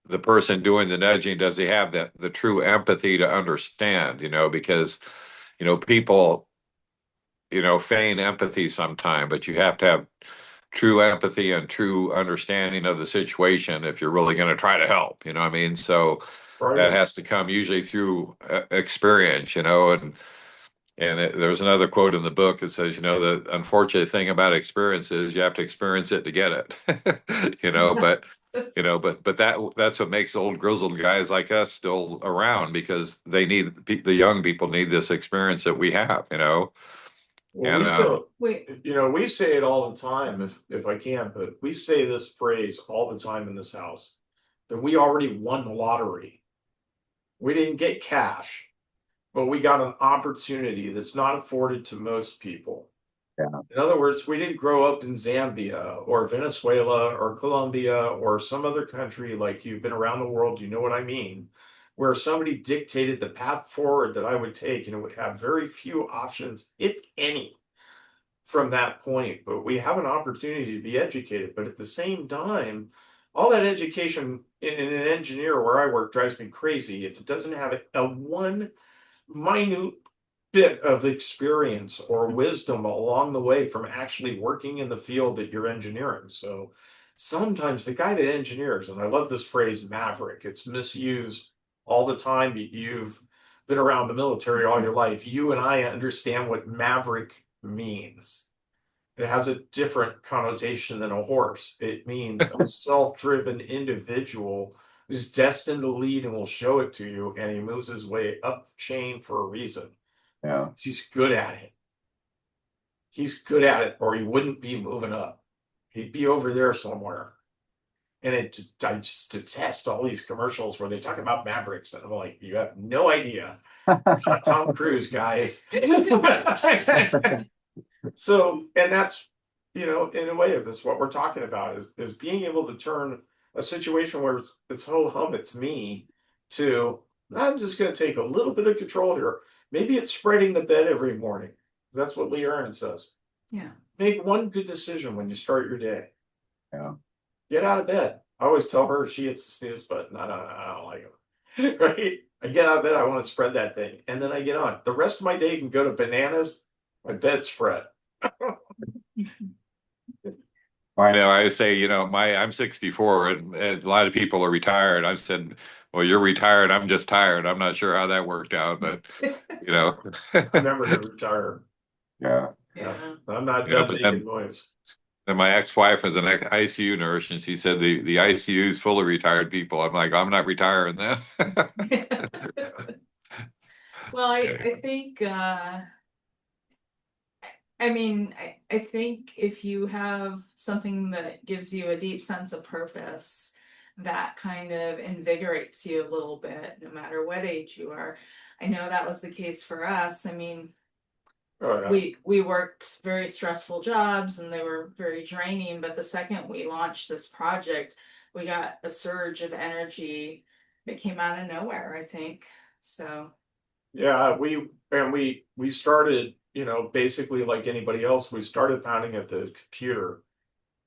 [SPEAKER 2] the person doing the nudging, does he have the true empathy to understand? Because people feign empathy sometime, but you have to have true empathy and true understanding of the situation if you're really going to try to help. You know what I mean? So that
[SPEAKER 3] Right.
[SPEAKER 2] has to come usually through experience, and there's another quote in the book that says, the unfortunate thing about experience is you have to experience it to get it. But that's what makes old grizzled guys like us still around, because the young people need this experience that we have.
[SPEAKER 3] Well,
[SPEAKER 2] And
[SPEAKER 3] we tell,
[SPEAKER 1] Wait,
[SPEAKER 3] we say it all the time, if I can, but we say this phrase all the time in this house, that we already won the lottery. We didn't get cash, but we got an opportunity that's not afforded to most people.
[SPEAKER 2] Yeah.
[SPEAKER 3] In other words, we didn't grow up in Zambia or Venezuela or Colombia or some other country. Like, you've been around the world, you know what I mean, where somebody dictated the path forward that I would take, and it would have very few options, if any, from that point. But we have an opportunity to be educated. But at the same time, all that education in an engineer where I work drives me crazy if it doesn't have a one minute bit of experience or wisdom along the way from actually working in the field that you're engineering. So sometimes the guy that engineers, and I love this phrase maverick, it's misused all the time. You've been around the military all your life. You and I understand what maverick means. It has a different connotation than a horse. It means a self-driven individual who's destined to lead and will show it to you, and he moves his way up the chain for a reason.
[SPEAKER 2] Yeah.
[SPEAKER 3] He's good at it. He's good at it, or he wouldn't be moving up. He'd be over there somewhere. And I just detest all these commercials where they talk about Mavericks, and I'm like, you have no idea. It's not Tom Cruise, guys. So, and that's, in a way, of this, what we're talking about is being able to turn a situation where it's ho hum, it's me, to I'm just going to take a little bit of control here. Maybe it's spreading the bed every morning. That's what Lee Aaron says.
[SPEAKER 1] yeah.
[SPEAKER 3] Make one good decision when you start your day.
[SPEAKER 2] Yeah.
[SPEAKER 3] Get out of bed. I always tell her she hits the snooze button. I don't like it. Right? I get out of bed. I want to spread that thing, and then I get on. The rest of my day can go to bananas. My bed spread.
[SPEAKER 2] I know. I say, I'm 64, and a lot of people are retired. I said, well, you're retired. I'm just tired. I'm not sure how that worked out, but you know,
[SPEAKER 3] I'm never going to retire.
[SPEAKER 2] yeah,
[SPEAKER 3] Yeah.
[SPEAKER 1] Yeah.
[SPEAKER 3] I'm not
[SPEAKER 2] yeah.
[SPEAKER 3] done
[SPEAKER 2] But
[SPEAKER 3] making noise.
[SPEAKER 2] then my ex-wife was an ICU nurse, and she said the ICU is full of retired people. I'm like, I'm not retiring then.
[SPEAKER 1] Well, I,
[SPEAKER 2] Yeah.
[SPEAKER 1] I think I think if you have something that gives you a deep sense of purpose, that kind of invigorates you a little bit, no matter what age you are. I know that was the case for us. I mean,
[SPEAKER 3] Oh, yeah.
[SPEAKER 1] we worked very stressful jobs and they were very draining, but the second we launched this project, we got a surge of energy that came out of nowhere, I think. So,
[SPEAKER 3] Yeah, we started, basically like anybody else, we started pounding at the computer,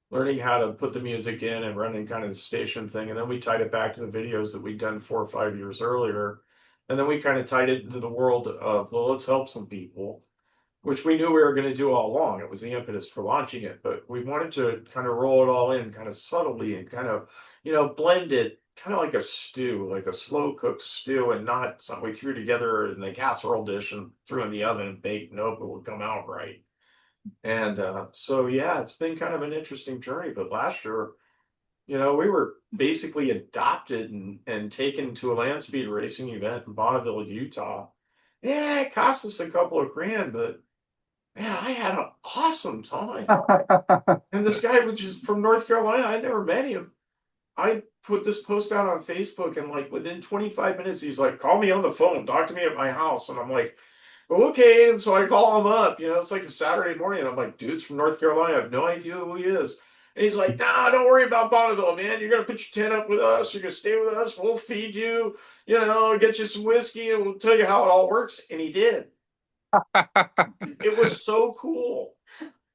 [SPEAKER 3] learning how to put the music in and running kind of the station thing. And then we tied it back to the videos that we'd done 4 or 5 years earlier. And then we kind of tied it into the world of, well, let's help some people, which we knew we were going to do all along. It was the impetus for launching it, but we wanted to kind of roll it all in kind of subtly and kind of, blend it kind of like a stew, like a slow cooked stew, and not something we threw together in the casserole dish and threw in the oven and baked. Nope, it would come out right. And so, yeah, it's been kind of an interesting journey. But last year, we were basically adopted and taken to a land speed racing event in Bonneville, Utah. Yeah, it cost us a couple of grand, but man, I had an awesome time. And this guy, which is from North Carolina, I never met him. I put this post out on Facebook, and like within 25 minutes, he's like, call me on the phone, talk to me at my house. And I'm like, okay. And so I call him up, it's like a Saturday morning. And I'm like, dude's from North Carolina. I have no idea who he is. And he's like, nah, don't worry about Bonneville, man. You're going to put your tent up with us. You're going to stay with us. We'll feed you, get you some whiskey, and we'll tell you how it all works. And he did. It was so cool.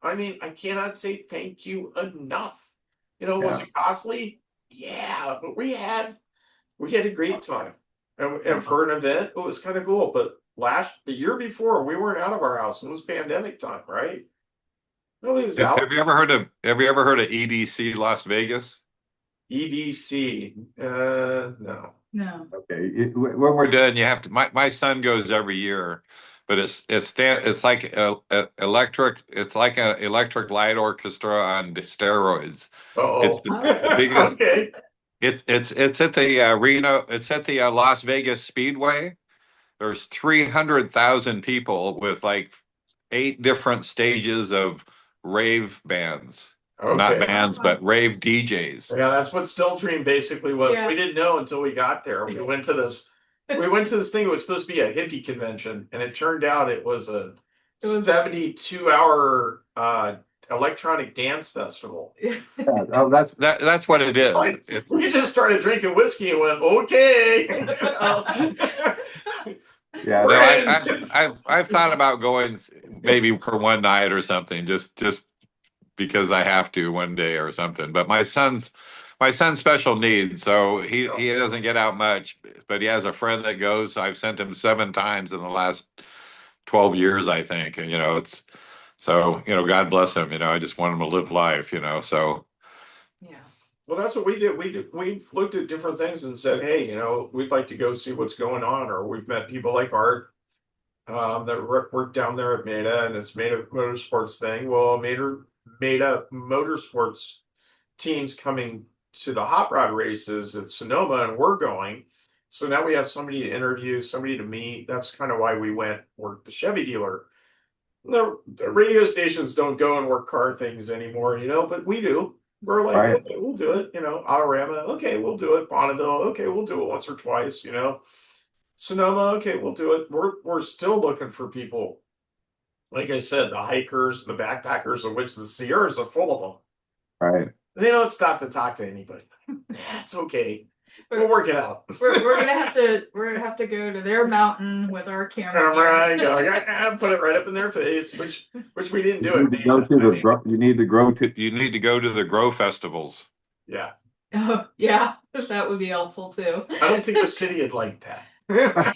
[SPEAKER 3] I mean, I cannot say thank you enough. Was it costly? Yeah, but we had a great time. And for an event, it was kind of cool. But the year before, we weren't out of our house. It was pandemic time, right? Nobody was out.
[SPEAKER 2] Have you ever heard of EDC Las Vegas?
[SPEAKER 3] EDC, no.
[SPEAKER 1] No.
[SPEAKER 2] Okay, when we're done, you have to. My son goes every year, but it's like electric. It's like an electric light orchestra on steroids.
[SPEAKER 3] Uh-oh.
[SPEAKER 2] It's the biggest.
[SPEAKER 3] Okay.
[SPEAKER 2] It's at the Reno. It's at the Las Vegas Speedway. There's 300,000 people with like 8 different stages of rave bands. Not
[SPEAKER 3] Okay.
[SPEAKER 2] bands, but rave DJs.
[SPEAKER 3] Yeah, that's what Still Dream basically was.
[SPEAKER 1] Yeah.
[SPEAKER 3] We didn't know until we got there. We went to this thing. It was supposed to be a hippie convention, and it turned out it was a 72-hour electronic dance festival.
[SPEAKER 2] Oh, that's what it is.
[SPEAKER 3] Like, we just started drinking whiskey and went, okay.
[SPEAKER 2] Yeah, no, I've thought about going maybe for one night or something, just because I have to one day or something. But my son's special needs, so he doesn't get out much, but he has a friend that goes. I've sent him 7 times in the last 12 years, I think. And it's so, God bless him. I just want him to live life, so.
[SPEAKER 1] Yeah.
[SPEAKER 3] Well, that's what we did. We looked at different things and said, hey, we'd like to go see what's going on. Or we've met people like Art that work down there at Meta, and it's Meta Motorsports thing. Well, Meta Motorsports teams coming to the hot rod races at Sonoma, and we're going. So now we have somebody to interview, somebody to meet. That's kind of why we went work the Chevy dealer. The radio stations don't go and work car things anymore, but we do. We're like,
[SPEAKER 2] Right.
[SPEAKER 3] okay, we'll do it. Autorama, okay, we'll do it. Bonneville, okay, we'll do it once or twice. Sonoma, okay, we'll do it. We're still looking for people. Like I said, the hikers, the backpackers, of which the Sierras are full of them.
[SPEAKER 2] Right.
[SPEAKER 3] They don't stop to talk to anybody. That's okay. We'll work it out.
[SPEAKER 1] We're gonna have to go to their mountain with our camera.
[SPEAKER 3] Right, put it right up in their face, which we didn't do it.
[SPEAKER 2] You need to go to the grow festivals.
[SPEAKER 3] Yeah.
[SPEAKER 1] Oh, yeah, that would be helpful too.
[SPEAKER 3] I don't think the city would like that.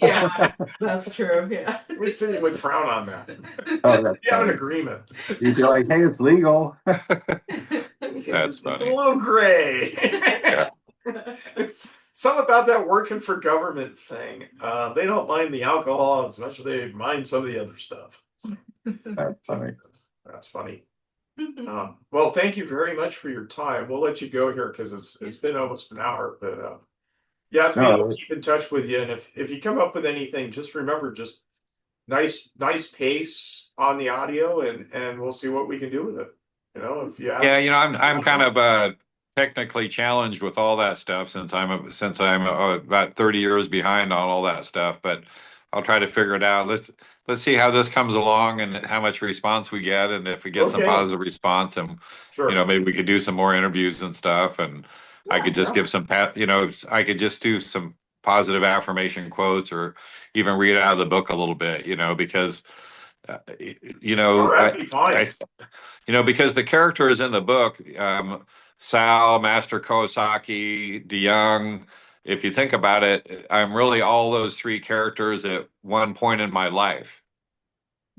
[SPEAKER 1] Yeah, that's true. Yeah.
[SPEAKER 3] The city would frown on that.
[SPEAKER 2] Oh, that's
[SPEAKER 3] You have an agreement.
[SPEAKER 2] You'd be like, hey, it's legal.
[SPEAKER 3] It's
[SPEAKER 2] funny.
[SPEAKER 3] a little gray.
[SPEAKER 2] Yeah.
[SPEAKER 3] It's something about that working for government thing. They don't mind the alcohol as much as they mind some of the other stuff.
[SPEAKER 2] That's funny.
[SPEAKER 3] That's funny. Well, thank you very much for your time. We'll let you go here because it's been almost an hour. But yes, I'll keep in touch with you. And if you come up with anything, just remember, just nice pace on the audio, and we'll see what we can do with it. If you have,
[SPEAKER 2] I'm kind of technically challenged with all that stuff since I'm about 30 years behind on all that stuff, but I'll try to figure it out. Let's see how this comes along and how much response we get, and if we get some positive response, and
[SPEAKER 3] sure.
[SPEAKER 2] maybe we could do some more interviews and stuff, and I could just give some I could just do some positive affirmation quotes, or even read out of the book a little bit, because
[SPEAKER 3] that'd be fine.
[SPEAKER 2] because the characters in the book, Sal, Master Kawasaki, DeYoung, if you think about it, I'm really all those 3 characters at one point in my life.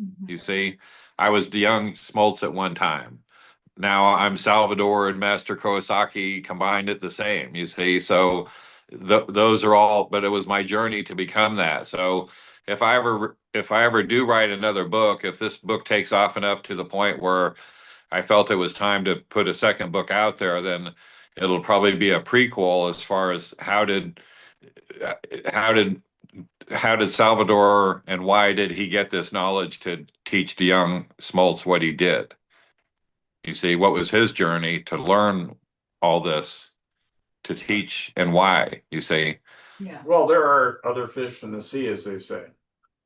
[SPEAKER 1] Mm-hmm.
[SPEAKER 2] You see, I was DeYoung Smoltz at one time. Now I'm Salvador and Master Kawasaki combined at the same, you see. So those are all, but it was my journey to become that. So if I ever do write another book, if this book takes off enough to the point where I felt it was time to put a second book out there, then it'll probably be a prequel as far as how did Salvador, and why did he get this knowledge to teach the young Smoltz what he did? You see, what was his journey to learn all this? to teach and why, you see.
[SPEAKER 1] Yeah.
[SPEAKER 3] Well, there are other fish in the sea, as they say.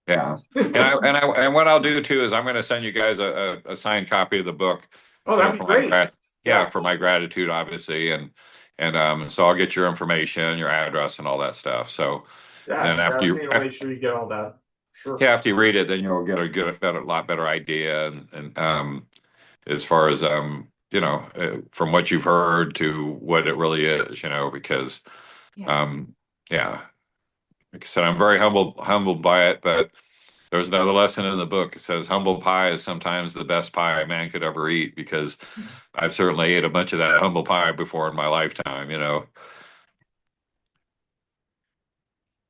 [SPEAKER 2] Yeah. And what I'll do too is I'm going to send you guys a signed copy of the book,
[SPEAKER 3] Oh, that'd be
[SPEAKER 2] for my
[SPEAKER 3] great. Yeah.
[SPEAKER 2] for my gratitude, obviously. And so I'll get your information, your address and all that stuff. So
[SPEAKER 3] Yeah,
[SPEAKER 2] then
[SPEAKER 3] if you ask me to make sure you get all that. Sure.
[SPEAKER 2] yeah, after you read it, then you'll get a lot better idea. And as far as, from what you've heard to what it really is, because,
[SPEAKER 1] Yeah.
[SPEAKER 2] um, yeah, like I said, I'm very humbled by it, but there's another lesson in the book. It says humble pie is sometimes the best pie a man could ever eat, because I've certainly ate a bunch of that humble pie before in my lifetime.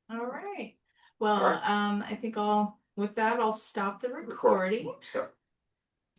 [SPEAKER 1] All right. Well,
[SPEAKER 3] All right.
[SPEAKER 1] I think with that, I'll stop the recording.
[SPEAKER 3] Yeah.